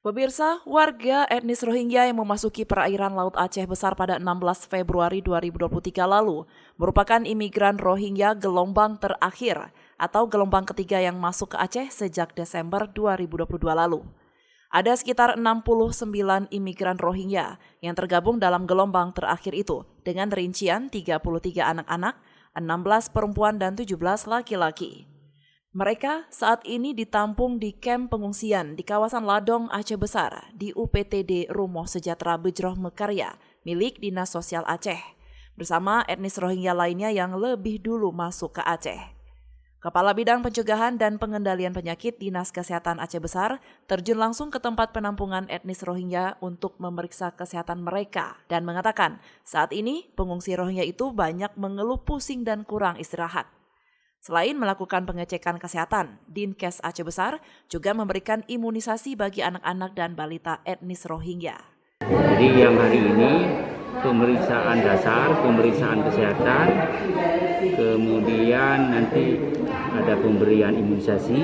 Pemirsa, warga etnis Rohingya yang memasuki perairan Laut Aceh Besar pada 16 Februari 2023 lalu merupakan imigran Rohingya gelombang terakhir atau gelombang ketiga yang masuk ke Aceh sejak Desember 2022 lalu. Ada sekitar 69 imigran Rohingya yang tergabung dalam gelombang terakhir itu dengan rincian 33 anak-anak, 16 perempuan dan 17 laki-laki. Mereka saat ini ditampung di kamp pengungsian di kawasan Ladong Aceh Besar di UPTD Rumoh Sejahtera Bejroh Mekarya milik Dinas Sosial Aceh bersama etnis Rohingya lainnya yang lebih dulu masuk ke Aceh. Kepala Bidang Pencegahan dan Pengendalian Penyakit Dinas Kesehatan Aceh Besar terjun langsung ke tempat penampungan etnis Rohingya untuk memeriksa kesehatan mereka dan mengatakan saat ini pengungsi Rohingya itu banyak mengeluh pusing dan kurang istirahat. Selain melakukan pengecekan kesehatan, Dinkes Aceh Besar juga memberikan imunisasi bagi anak-anak dan balita etnis Rohingya. Jadi yang hari ini pemeriksaan dasar, pemeriksaan kesehatan, kemudian nanti ada pemberian imunisasi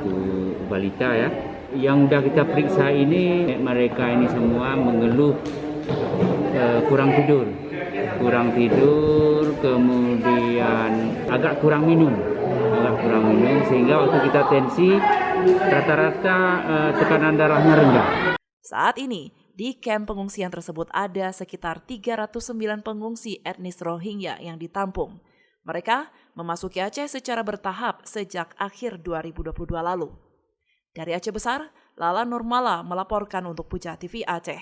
untuk balita ya. Yang sudah kita periksa ini mereka ini semua mengeluh kurang tidur, kemudian agak kurang minum sehingga waktu kita tensi rata-rata tekanan darahnya rendah. Saat ini di kamp pengungsian tersebut ada sekitar 309 pengungsi etnis Rohingya yang ditampung. Mereka memasuki Aceh secara bertahap sejak akhir 2022 lalu. Dari Aceh Besar, Lala Nurmala melaporkan untuk Puja TV Aceh.